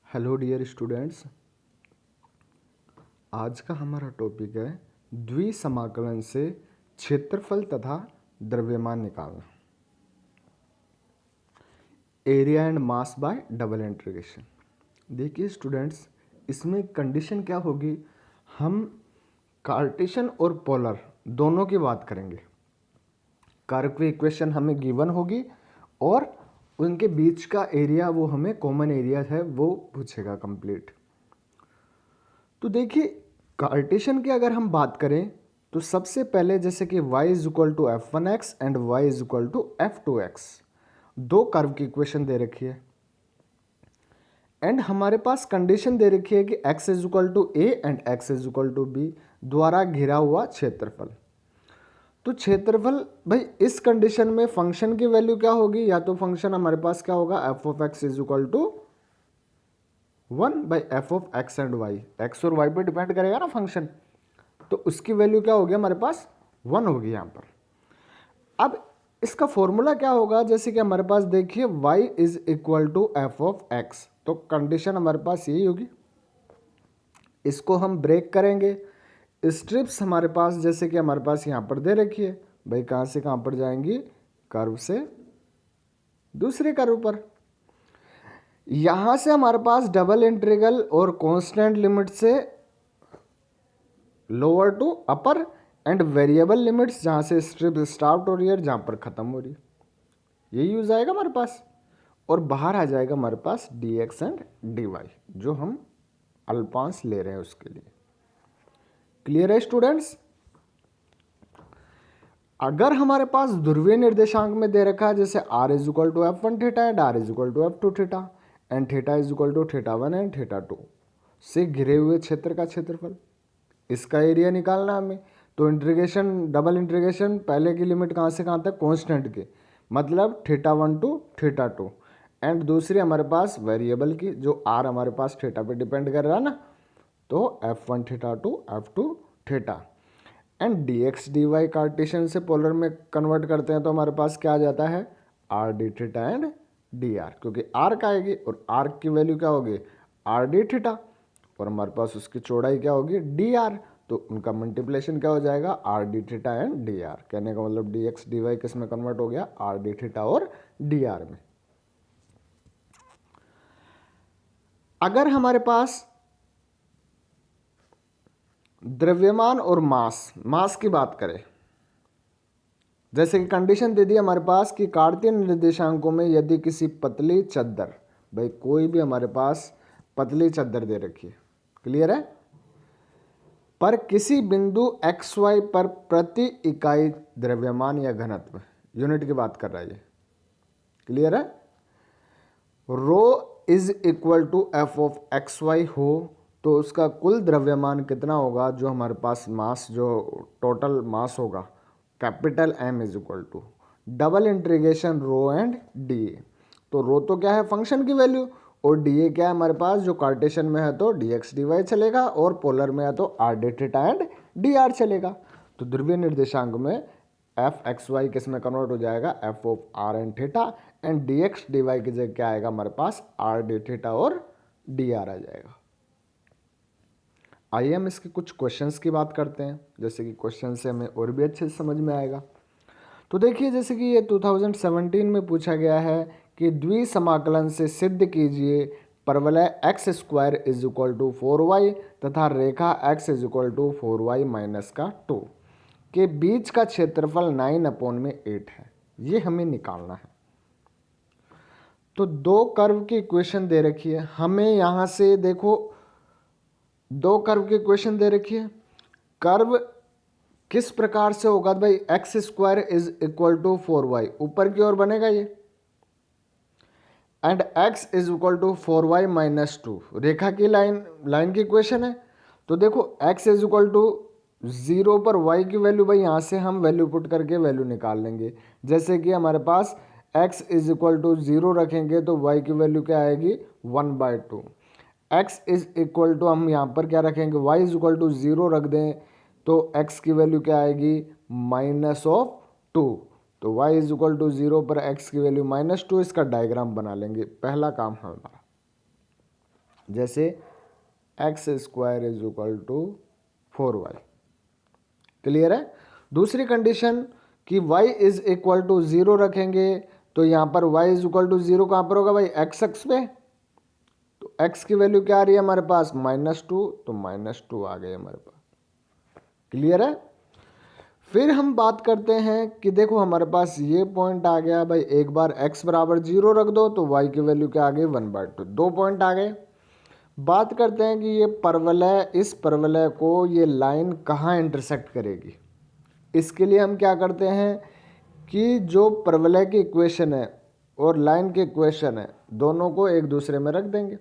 Hello dear students, आज का हमारा टॉपिक है द्विसमाकलन से क्षेत्रफल तथा द्रव्यमान निकालना। Area and mass by double integration. देखिए स्टूडेंट्स, इसमें कंडीशन क्या होगी, हम कार्टेशियन और पोलर दोनों की बात करेंगे। कर्व की इक्वेशन हमें गिवन होगी और उनके बीच का एरिया, वो हमें कॉमन एरिया है वो पूछेगा कंप्लीट। तो देखिए कार्टेशियन की अगर हम बात करें तो सबसे पहले जैसे कि y is equal to f1x and y is equal to f2x, दो कर्व की इक्वेशन दे रखी है एंड हमारे पास कंडीशन दे रखी है कि x is equal to a and x is equal to b द्वारा घिरा हुआ क्षेत्रफल। तो क्षेत्रफल भाई इस कंडीशन में फंक्शन की वैल्यू क्या होगी, या तो फंक्शन हमारे पास क्या होगा f of x is equal to 1/f of x and y, x और y पे डिपेंड करेगा ना फंक्शन, तो उसकी वैल्यू क्या होगी हमारे पास 1 होगी यहाँ पर। अब इसका फॉर्मूला क्या होगा, जैसे कि हमारे पास देखिए y is equal to f of x, तो कंडीशन हमारे पास यही होगी। इसको हम ब्रेक करेंगे, स्ट्रिप्स हमारे पास जैसे कि हमारे पास यहाँ पर दे रखी है भाई, कहाँ से कहाँ पर जाएंगी, कर्व से दूसरे कर्व पर। यहाँ से हमारे पास डबल इंटीग्रल और कांस्टेंट लिमिट से lower to upper and variable limits, जहाँ से स्ट्रिप स्टार्ट हो रही है जहाँ पर ख़त्म हो रही है, यही यूज आएगा हमारे पास। और बाहर आ जाएगा हमारे पास dx एंड dy, जो हम अल्पांश ले रहे हैं उसके लिए। क्लियर है स्टूडेंट्स? अगर हमारे पास ध्रुवीय निर्देशांक में दे रखा है जैसे r is equal to f1 theta and r is equal to f2 theta and theta is equal to theta 1 and theta 2 से घिरे हुए क्षेत्र का क्षेत्रफल, इसका एरिया निकालना हमें। तो इंटीग्रेशन, डबल इंटीग्रेशन, पहले की लिमिट कहाँ से कहाँ तक, कांस्टेंट के, मतलब थीटा 1 टू थीटा 2 एंड दूसरी हमारे पास वेरिएबल की, जो r हमारे पास थीटा पे डिपेंड कर रहा है ना, तो f1 theta two f2 theta and dx dy Cartesian से पोलर में कन्वर्ट करते हैं तो हमारे पास क्या आ जाता है r d theta and dr, क्योंकि r का आएगी और r की वैल्यू क्या होगी r d थीटा और हमारे पास उसकी चौड़ाई क्या होगी dr, तो उनका मल्टीप्लेशन क्या हो जाएगा r d theta and dr। कहने का मतलब dx dy किस में कन्वर्ट हो गया, r d थीटा और dr में। अगर हमारे पास द्रव्यमान और मास की बात करें, जैसे कि कंडीशन दे दी हमारे पास कि कार्तीय निर्देशांकों में यदि किसी पतली चद्दर, भाई कोई भी हमारे पास पतली चद्दर दे रखी है, क्लियर है, पर किसी बिंदु XY पर प्रति इकाई द्रव्यमान या घनत्व, यूनिट की बात कर रहा है ये, क्लियर है, rho is equal to f of XY हो, तो उसका कुल द्रव्यमान कितना होगा, जो हमारे पास मास, जो टोटल मास होगा, capital M is equal to double integration rho and d a. तो रो तो क्या है फंक्शन की वैल्यू, और डी ए क्या है हमारे पास, जो कार्टेशियन में है तो dx dy चलेगा और पोलर में है तो r d theta and dr चलेगा। तो ध्रुवीय निर्देशांक में एफ एक्स वाई किस में कन्वर्ट हो जाएगा, F of r and theta and dx dy की जगह क्या आएगा हमारे पास r d थीटा और dr आ जाएगा। आइए हम इसके कुछ क्वेश्चंस की बात करते हैं, जैसे कि क्वेश्चन से हमें और भी अच्छे से समझ में आएगा। तो देखिए जैसे कि ये 2017 में पूछा गया है कि द्विसमाकलन से सिद्ध कीजिए परवलय x square is equal to 4y तथा रेखा x is equal to 4y minus का 2 के बीच का क्षेत्रफल 9/8 है, ये हमें निकालना है। तो दो कर्व की इक्वेशन दे रखी है हमें, यहाँ से देखो दो कर्व की इक्वेशन दे रखी है। कर्व किस प्रकार से होगा भाई, x square is equal to 4y ऊपर की ओर बनेगा ये, and x is equal to 4y minus 2 रेखा की लाइन की इक्वेशन है। तो देखो x इज इक्वल टू 0 पर y की वैल्यू, भाई यहाँ से हम वैल्यू पुट करके वैल्यू निकाल लेंगे। जैसे कि हमारे पास x इज इक्वल टू 0 रखेंगे तो y की वैल्यू क्या आएगी 1/2। x इज इक्वल टू हम यहाँ पर क्या रखेंगे, y इज इक्वल टू 0 रख दें तो x की वैल्यू क्या आएगी -2। तो y इज इक्वल टू 0 पर x की वैल्यू -2, इसका डायग्राम बना लेंगे, पहला काम हमारा। जैसे x square is equal to 4y। Clear है। दूसरी कंडीशन कि y इज इक्वल टू 0 रखेंगे तो यहाँ पर y इज इक्वल टू 0 कहाँ पर होगा भाई, x अक्ष पे। तो x की वैल्यू क्या आ रही है हमारे पास, -2, तो -2 आ गए हमारे पास। क्लियर है। फिर हम बात करते हैं कि देखो हमारे पास ये पॉइंट आ गया भाई, एक बार x बराबर 0 रख दो तो y की वैल्यू क्या आ गई, 1/2। दो पॉइंट आ गए। बात करते हैं कि ये परवलय, इस परवलय को ये लाइन कहाँ इंटरसेक्ट करेगी। इसके लिए हम क्या करते हैं कि जो परवलय की इक्वेशन है और लाइन की इक्वेशन है, दोनों को एक दूसरे में रख देंगे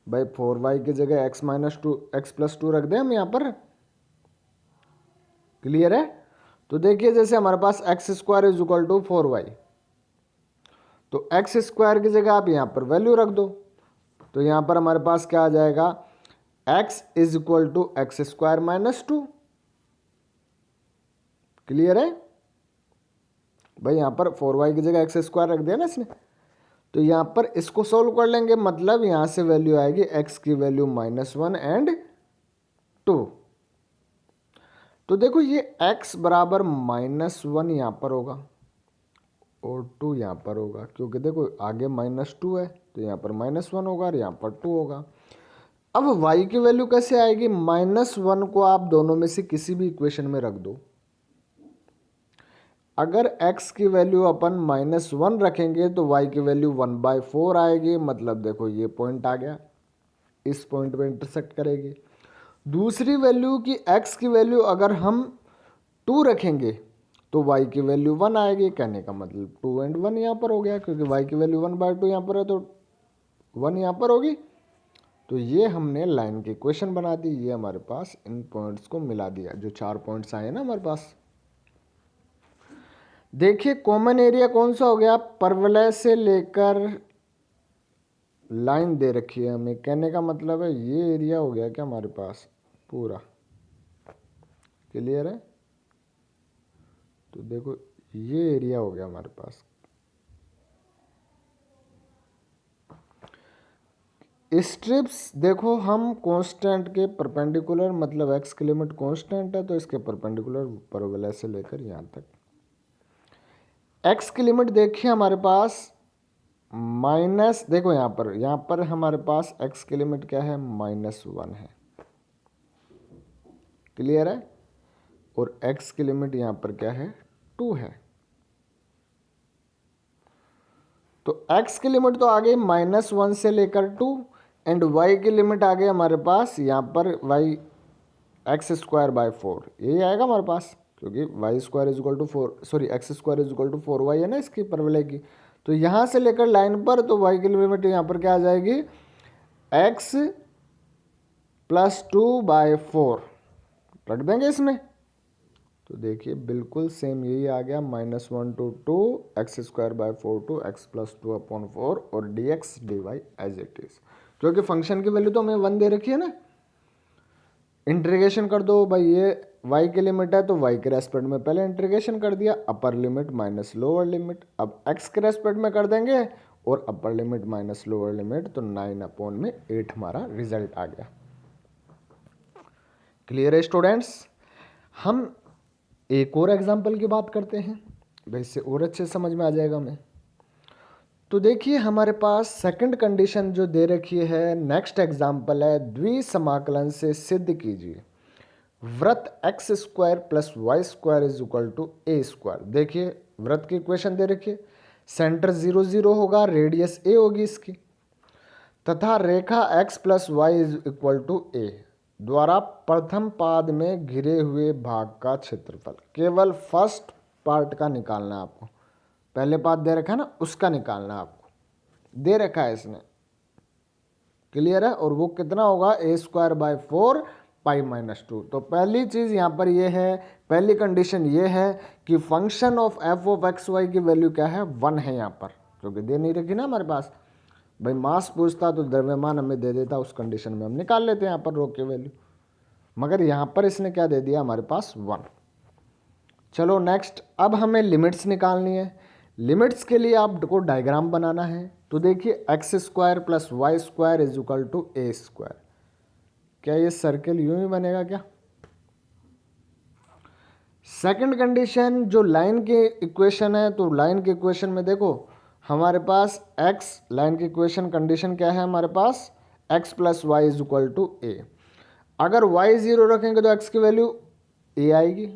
भाई। 4y की जगह x+2 रख दें हम यहाँ पर। क्लियर है। तो देखिए जैसे हमारे पास x² is equal to 4y, तो x² की जगह आप यहाँ पर वैल्यू रख दो, तो यहाँ पर हमारे पास क्या आ जाएगा, x is equal to x² - 2। Clear है भाई। यहाँ पर 4y की जगह x² रख दिया ना इसने, तो यहाँ पर इसको सोल्व कर लेंगे, मतलब यहाँ से वैल्यू आएगी x की वैल्यू -1 और 2। तो देखो ये x बराबर -1 यहाँ पर होगा और 2 यहाँ पर होगा, क्योंकि देखो आगे -2 है तो यहाँ पर -1 होगा और यहाँ पर 2 होगा। अब y की वैल्यू कैसे आएगी, -1 को आप दोनों में से किसी भी इक्वेशन में रख दो। अगर x की वैल्यू अपन -1 रखेंगे तो y की वैल्यू 1/4 आएगी, मतलब देखो ये पॉइंट आ गया, इस पॉइंट पे इंटरसेक्ट करेगी। दूसरी वैल्यू की x की वैल्यू अगर हम 2 रखेंगे तो y की वैल्यू 1 आएगी, कहने का मतलब 2 और 1 यहाँ पर हो गया, क्योंकि y की वैल्यू 1/2 यहाँ पर है तो 1 यहाँ पर होगी। तो ये हमने लाइन की इक्वेशन बना दी, ये हमारे पास इन पॉइंट्स को मिला दिया, जो 4 पॉइंट्स आए ना हमारे पास। देखिए कॉमन एरिया कौन सा हो गया, परवलय से लेकर लाइन दे रखी है हमें, कहने का मतलब है ये एरिया हो गया क्या हमारे पास पूरा। क्लियर है। तो देखो ये एरिया हो गया हमारे पास। स्ट्रिप्स देखो हम कांस्टेंट के परपेंडिकुलर, मतलब x की लिमिट कांस्टेंट है तो इसके परपेंडिकुलर परवलय से लेकर यहाँ तक। x की लिमिट देखिए हमारे पास माइनस, देखो यहाँ पर हमारे पास x की लिमिट क्या है, -1 है। क्लियर है। और x की लिमिट यहाँ पर क्या है, 2 है। तो x की लिमिट तो आ गई -1 से लेकर 2 एंड y की लिमिट आ गई हमारे पास यहाँ पर y x²/4, यही आएगा हमारे पास, क्योंकि y² is equal to 4, sorry x² is equal to 4y है ना इसकी परवलय की। तो यहाँ से लेकर लाइन पर तो y की लिमिट यहाँ पर क्या आ जाएगी, x+2/4 रख देंगे इसमें। तो देखिए बिल्कुल सेम यही आ गया, -1 to 2 x²/4 to x+2/4 और dx dy as it is, क्योंकि फंक्शन की वैल्यू तो हमें 1 दे रखी है ना। इंटीग्रेशन कर दो भाई, ये y की लिमिट है तो y के रेस्पेक्ट में पहले इंटीग्रेशन कर दिया, अपर लिमिट माइनस लोअर लिमिट। अब x के रेस्पेक्ट में कर देंगे और अपर लिमिट माइनस लोअर लिमिट, तो 9/8 हमारा रिजल्ट आ गया। क्लियर है स्टूडेंट्स। हम एक और एग्जाम्पल की बात करते हैं भाई, इससे और अच्छे समझ में आ जाएगा हमें। तो देखिए हमारे पास सेकंड कंडीशन जो दे रखी है, नेक्स्ट एग्जाम्पल है, द्विसमाकलन से सिद्ध कीजिए वृत्त x² + y² is equal to a²। देखिए वृत्त की इक्वेशन दे रखी है, सेंटर 0 0 होगा, रेडियस a होगी इसकी, तथा रेखा x + y is equal to a द्वारा प्रथम पाद में घिरे हुए भाग का क्षेत्रफल। केवल फर्स्ट पार्ट का निकालना है आपको, पहले पाद दे रखा है ना उसका निकालना आपको, दे रखा है इसने। क्लियर है। और वो कितना होगा, a²/4 π-2। तो पहली चीज यहाँ पर ये है, पहली कंडीशन ये है कि फंक्शन ऑफ f(x, y) की वैल्यू क्या है, 1 है यहाँ पर, क्योंकि दे नहीं रखी ना हमारे पास। भाई मास पूछता तो द्रव्यमान हमें दे देता, उस कंडीशन में हम निकाल लेते हैं यहाँ पर रो की वैल्यू, मगर यहाँ पर इसने क्या दे दिया हमारे पास, 1। चलो नेक्स्ट, अब हमें लिमिट्स निकालनी है। लिमिट्स के लिए आपको डायग्राम बनाना है। तो देखिए x square plus y square is equal to a square. क्या ये सर्किल यूं ही बनेगा क्या? सेकंड कंडीशन जो लाइन के इक्वेशन है, तो लाइन के इक्वेशन में देखो हमारे पास x, लाइन की इक्वेशन कंडीशन क्या है हमारे पास, x plus y is equal to a. अगर y 0 रखेंगे तो x की वैल्यू a आएगी,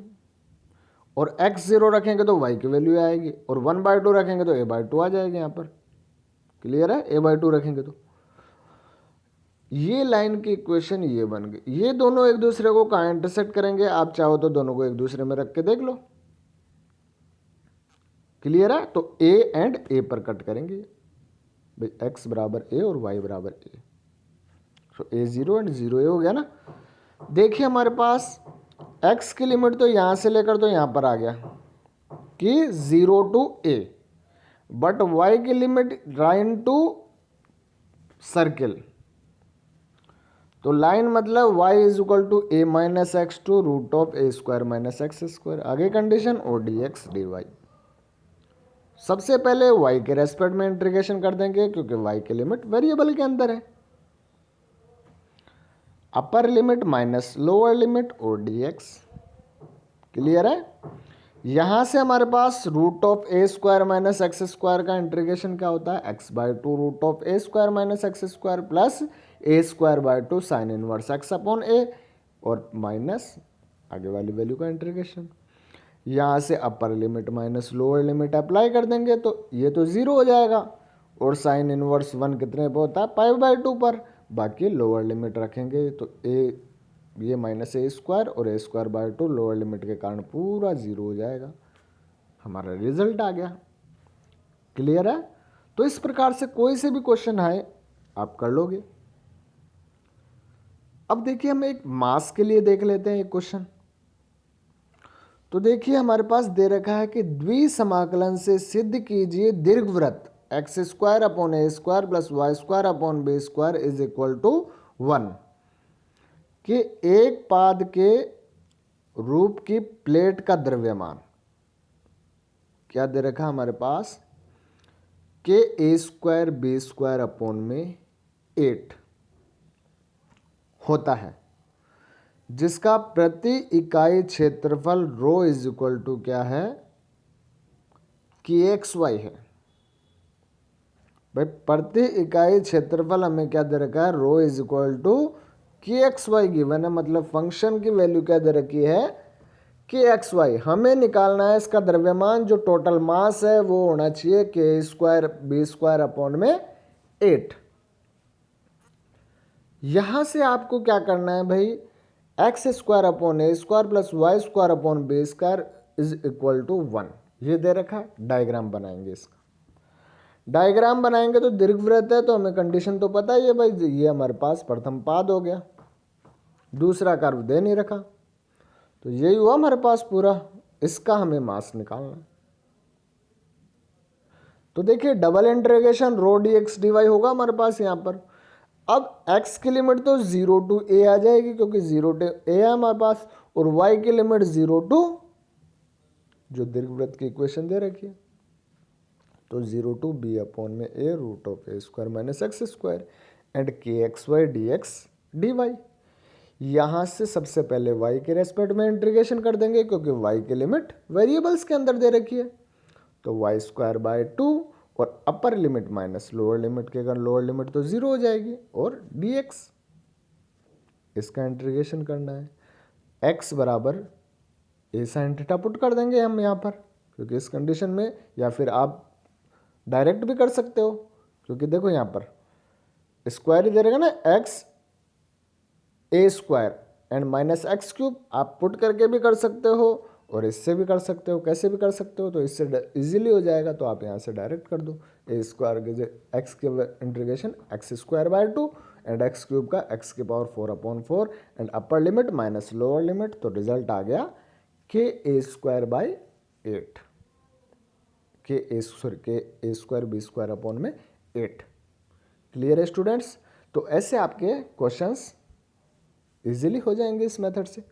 और x 0 रखेंगे तो y की वैल्यू आएगी, और 1/2 रखेंगे तो a/2 आ जाएगी यहाँ पर। क्लियर है? a/2 रखेंगे तो ये लाइन की इक्वेशन ये बन गई। ये दोनों एक दूसरे को कहाँ इंटरसेक्ट करेंगे, आप चाहो तो दोनों को एक दूसरे में रख के देख लो। क्लियर है? तो a एंड a पर कट करेंगे भाई, x बराबर a और y बराबर a, तो a 0 एंड 0 a हो गया ना। देखिए हमारे पास x की लिमिट तो यहाँ से लेकर तो यहाँ पर आ गया कि 0 टू a, बट y की लिमिट लाइन टू सर्किल, तो लाइन मतलब y is equal to a minus x to root of a square minus x square. आगे कंडीशन और dx dy। सबसे पहले y के रेस्पेक्ट में इंटीग्रेशन कर देंगे क्योंकि y की लिमिट वेरिएबल के अंदर है। Upper limit minus lower limit और dx। क्लियर है? यहां से हमारे पास root of a square minus x square का इंटीग्रेशन क्या होता है, x/2 root of a square minus x square plus a square by 2 sine inverse x upon a, और माइनस आगे वाली वैल्यू का इंटीग्रेशन। यहाँ से upper limit minus lower limit apply कर देंगे तो ये तो 0 हो जाएगा, और साइन इनवर्स 1 कितने पे होता है, π/2 पर। बाकी लोअर लिमिट रखेंगे तो a, ये माइनस a स्क्वायर और a square by 2 lower limit के कारण पूरा 0 हो जाएगा। हमारा रिजल्ट आ गया। क्लियर है? तो इस प्रकार से कोई से भी क्वेश्चन आए आप कर लोगे। अब देखिए हम एक मास के लिए देख लेते हैं एक क्वेश्चन। तो देखिए हमारे पास दे रखा है कि द्विसमाकलन से सिद्ध कीजिए दीर्घवृत्त x square upon a square plus y square upon b square is equal to 1 कि एक पाद के रूप की प्लेट का द्रव्यमान क्या दे रखा है हमारे पास, के ए स्क्वायर बी स्क्वायर अपॉन में 8 होता है, जिसका प्रति इकाई क्षेत्रफल रो इज इक्वल टू क्या है, कि एक्स वाई है। भाई प्रति इकाई क्षेत्रफल हमें क्या दे रखा है, रो इज इक्वल टू कि एक्स वाई गिवन है, मतलब फंक्शन की वैल्यू क्या दे रखी है, कि एक्स वाई। हमें निकालना है इसका द्रव्यमान, जो टोटल मास है वो होना चाहिए के स्क्वायर बी स्क्वायर अपॉन में 8। यहां से आपको क्या करना है भाई, x square upon a square plus y square upon b square is equal to 1, ये दे रखा है। डायग्राम बनाएंगे इसका। डायग्राम बनाएंगे तो दीर्घवृत्त है तो हमें कंडीशन तो पता ही है भाई, ये हमारे पास प्रथम पाद हो गया, दूसरा कर्व दे नहीं रखा, तो यही हुआ हमारे पास पूरा। इसका हमें मास निकालना। तो देखिए double integration rho D x d Y होगा हमारे पास यहाँ पर। अब x की लिमिट तो 0 टू a आ जाएगी क्योंकि 0 टू a है हमारे पास, और y की लिमिट 0 टू जो दीर्घवृत्त की इक्वेशन दे रखी है, तो 0 टू b अपॉन में a root of a square minus x square and के x y d x d y. यहाँ से सबसे पहले y के रेस्पेक्ट में इंटीग्रेशन कर देंगे क्योंकि y की लिमिट वेरिएबल्स के अंदर दे रखी है, तो वाई स्क्वायर बाय 2 और अपर लिमिट माइनस लोअर लिमिट के कारण लोअर लिमिट तो 0 हो जाएगी, और dx इसका इंटीग्रेशन करना है। x बराबर a sin थीटा पुट कर देंगे हम यहाँ पर, क्योंकि इस कंडीशन में, या फिर आप डायरेक्ट भी कर सकते हो, क्योंकि देखो यहाँ पर स्क्वायर ही दे रहेगा ना, x a square and minus x cube, आप पुट करके भी कर सकते हो और इससे भी कर सकते हो, कैसे भी कर सकते हो, तो इससे इजीली हो जाएगा, तो आप यहाँ से डायरेक्ट कर दो। ए स्क्वायर के एक्स के integration x square by 2 and x cube का एक्स की power 4 upon 4 and upper limit minus lower limit, तो रिजल्ट आ गया के ए स्क्वायर बाय 8, के ए स्क्वायर बी स्क्वायर अपॉन में 8। क्लियर है स्टूडेंट्स? तो ऐसे आपके क्वेश्चंस इजीली हो जाएंगे इस मेथड से।